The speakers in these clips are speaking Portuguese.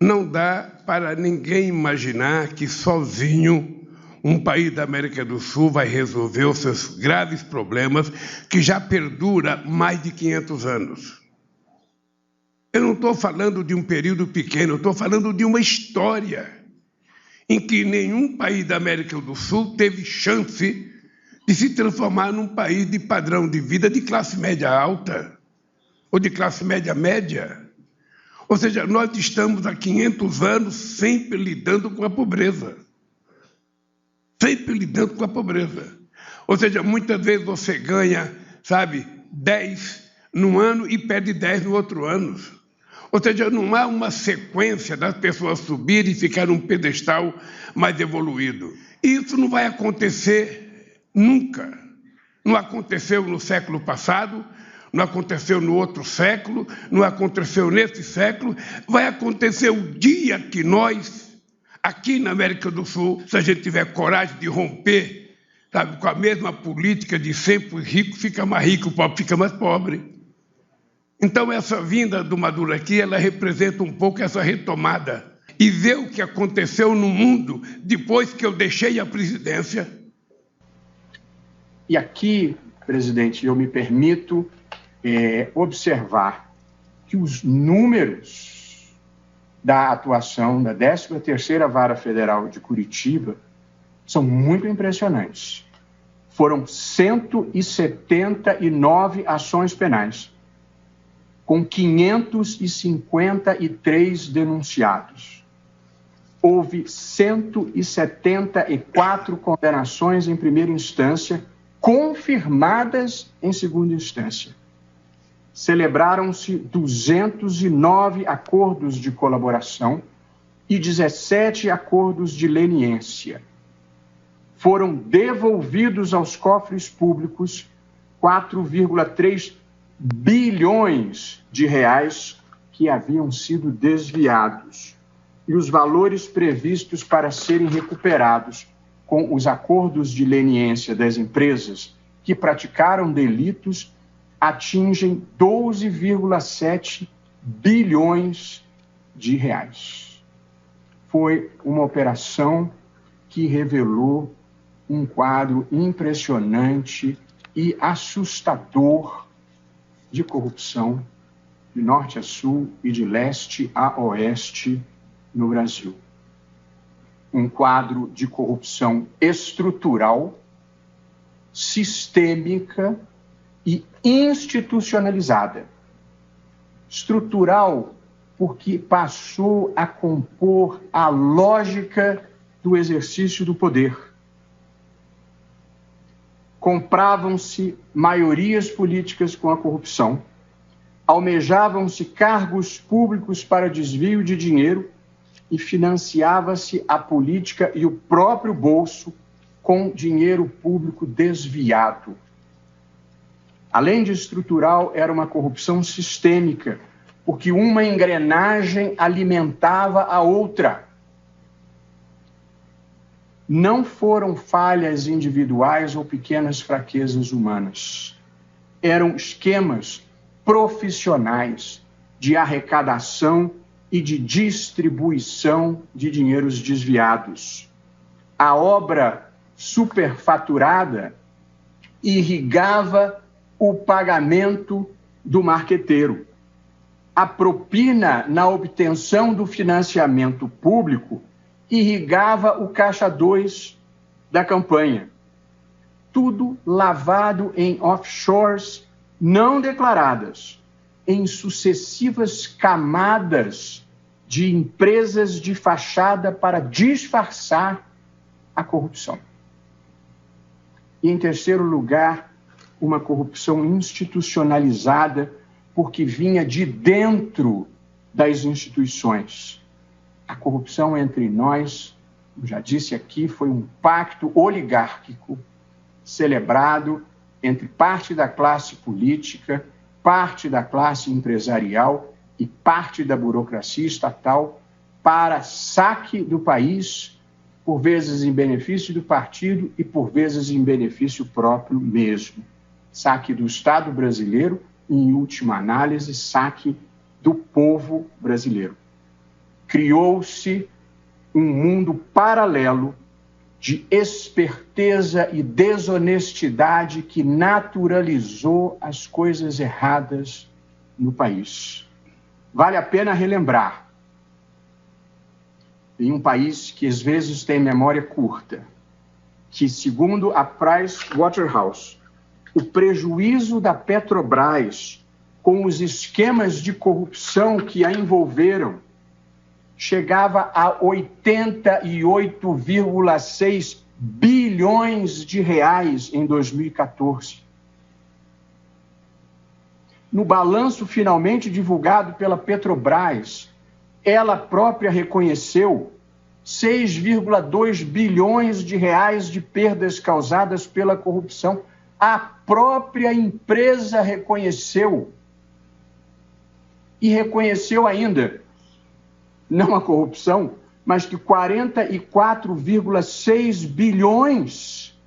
Não dá para ninguém imaginar que sozinho um país da América do Sul vai resolver os seus graves problemas que já perdura mais de 500 anos. Eu não estou falando de um período pequeno, eu estou falando de uma história em que nenhum país da América do Sul teve chance de se transformar num país de padrão de vida de classe média alta ou de classe média média. Ou seja, nós estamos há 500 anos sempre lidando com a pobreza. Sempre lidando com a pobreza. Ou seja, muitas vezes você ganha, 10 num ano e perde 10 no outro ano. Ou seja, não há uma sequência das pessoas subirem e ficar num pedestal mais evoluído. Isso não vai acontecer nunca. Não aconteceu no século passado, não aconteceu no outro século, não aconteceu nesse século. Vai acontecer o dia que nós, aqui na América do Sul, se a gente tiver coragem de romper, com a mesma política de sempre o rico fica mais rico, o pobre fica mais pobre. Então, essa vinda do Maduro aqui, ela representa um pouco essa retomada. E ver o que aconteceu no mundo depois que eu deixei a presidência. E aqui, presidente, eu me permito observar que os números da atuação da 13ª Vara Federal de Curitiba são muito impressionantes. Foram 179 ações penais, com 553 denunciados. Houve 174 condenações em primeira instância, confirmadas em segunda instância. Celebraram-se 209 acordos de colaboração e 17 acordos de leniência. Foram devolvidos aos cofres públicos 4,3 bilhões de reais que haviam sido desviados. E os valores previstos para serem recuperados com os acordos de leniência das empresas que praticaram delitos atingem 12,7 bilhões de reais. Foi uma operação que revelou um quadro impressionante e assustador de corrupção de norte a sul e de leste a oeste no Brasil. Um quadro de corrupção estrutural, sistêmica e institucionalizada. Estrutural porque passou a compor a lógica do exercício do poder. Compravam-se maiorias políticas com a corrupção, almejavam-se cargos públicos para desvio de dinheiro e financiava-se a política e o próprio bolso com dinheiro público desviado. Além de estrutural, era uma corrupção sistêmica, porque uma engrenagem alimentava a outra. Não foram falhas individuais ou pequenas fraquezas humanas. Eram esquemas profissionais de arrecadação e de distribuição de dinheiros desviados. A obra superfaturada irrigava o pagamento do marqueteiro. A propina na obtenção do financiamento público irrigava o caixa 2 da campanha. Tudo lavado em offshores não declaradas, em sucessivas camadas de empresas de fachada para disfarçar a corrupção. E, em terceiro lugar, uma corrupção institucionalizada, porque vinha de dentro das instituições. A corrupção entre nós, como já disse aqui, foi um pacto oligárquico celebrado entre parte da classe política, parte da classe empresarial e parte da burocracia estatal para saque do país, por vezes em benefício do partido e por vezes em benefício próprio mesmo. Saque do Estado brasileiro e, em última análise, saque do povo brasileiro. criou-se um mundo paralelo de esperteza e desonestidade que naturalizou as coisas erradas no país. Vale a pena relembrar, em um país que às vezes tem memória curta, que, segundo a Pricewaterhouse, o prejuízo da Petrobras com os esquemas de corrupção que a envolveram chegava a 88,6 bilhões de reais em 2014. No balanço finalmente divulgado pela Petrobras, ela própria reconheceu 6,2 bilhões de reais de perdas causadas pela corrupção. A própria empresa reconheceu. E reconheceu ainda, não a corrupção, mas que 44,6 bilhões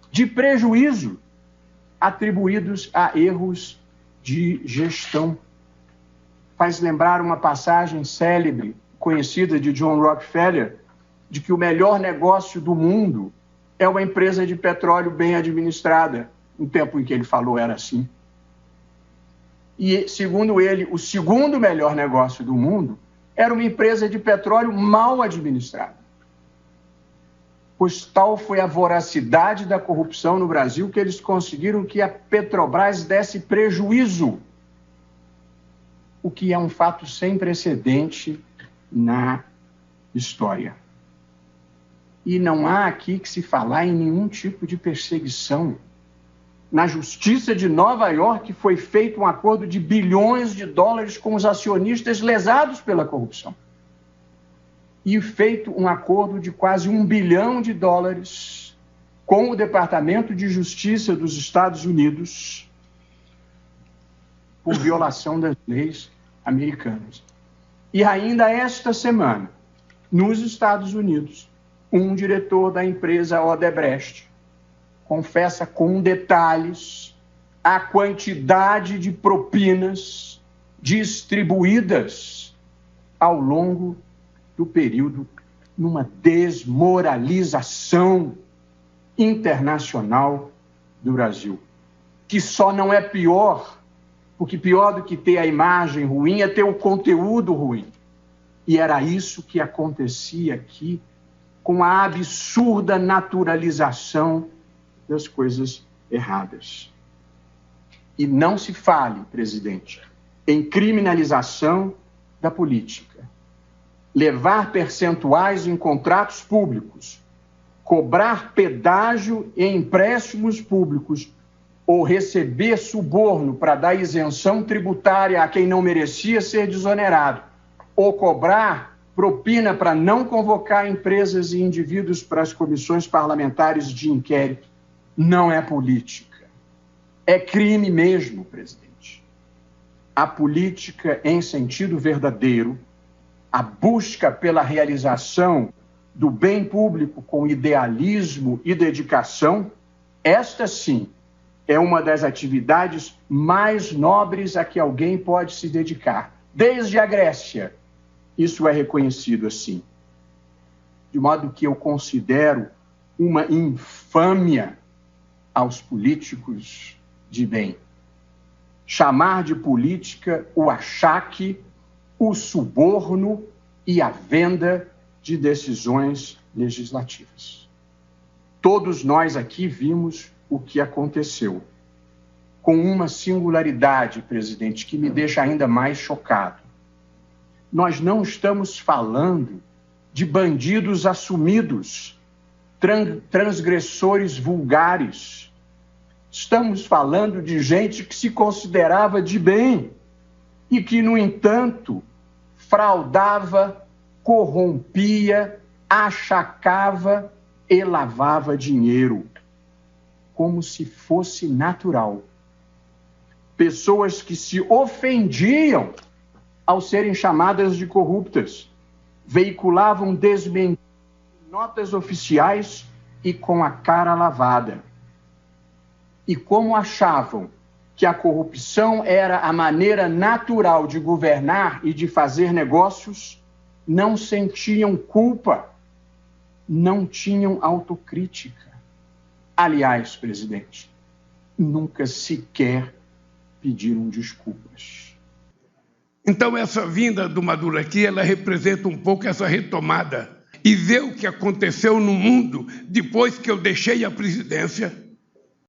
de prejuízo atribuídos a erros de gestão. Faz lembrar uma passagem célebre, conhecida de John Rockefeller, de que o melhor negócio do mundo é uma empresa de petróleo bem administrada. No tempo em que ele falou era assim. E, segundo ele, o segundo melhor negócio do mundo era uma empresa de petróleo mal administrada. Pois tal foi a voracidade da corrupção no Brasil que eles conseguiram que a Petrobras desse prejuízo, o que é um fato sem precedente na história. E não há aqui que se falar em nenhum tipo de perseguição. Na Justiça de Nova York foi feito um acordo de bilhões de dólares com os acionistas lesados pela corrupção. E feito um acordo de quase $1 bilhão com o Departamento de Justiça dos Estados Unidos por violação das leis americanas. E ainda esta semana, nos Estados Unidos, um diretor da empresa Odebrecht confessa com detalhes a quantidade de propinas distribuídas ao longo do período numa desmoralização internacional do Brasil, que só não é pior, porque pior do que ter a imagem ruim é ter o conteúdo ruim. E era isso que acontecia aqui com a absurda naturalização das coisas erradas. E não se fale, presidente, em criminalização da política. Levar percentuais em contratos públicos, cobrar pedágio em empréstimos públicos ou receber suborno para dar isenção tributária a quem não merecia ser desonerado, ou cobrar propina para não convocar empresas e indivíduos para as comissões parlamentares de inquérito, não é política. É crime mesmo, presidente. A política, em sentido verdadeiro, a busca pela realização do bem público com idealismo e dedicação, esta sim é uma das atividades mais nobres a que alguém pode se dedicar. Desde a Grécia, isso é reconhecido assim. De modo que eu considero uma infâmia aos políticos de bem chamar de política o achaque, o suborno e a venda de decisões legislativas. Todos nós aqui vimos o que aconteceu, com uma singularidade, presidente, que me deixa ainda mais chocado. Nós não estamos falando de bandidos assumidos, transgressores vulgares. Estamos falando de gente que se considerava de bem e que, no entanto, fraudava, corrompia, achacava e lavava dinheiro, como se fosse natural. Pessoas que se ofendiam ao serem chamadas de corruptas, veiculavam desmentidos em notas oficiais e com a cara lavada. E como achavam que a corrupção era a maneira natural de governar e de fazer negócios, não sentiam culpa, não tinham autocrítica. Aliás, presidente, nunca sequer pediram desculpas. Então, essa vinda do Maduro aqui, ela representa um pouco essa retomada. E ver o que aconteceu no mundo depois que eu deixei a presidência,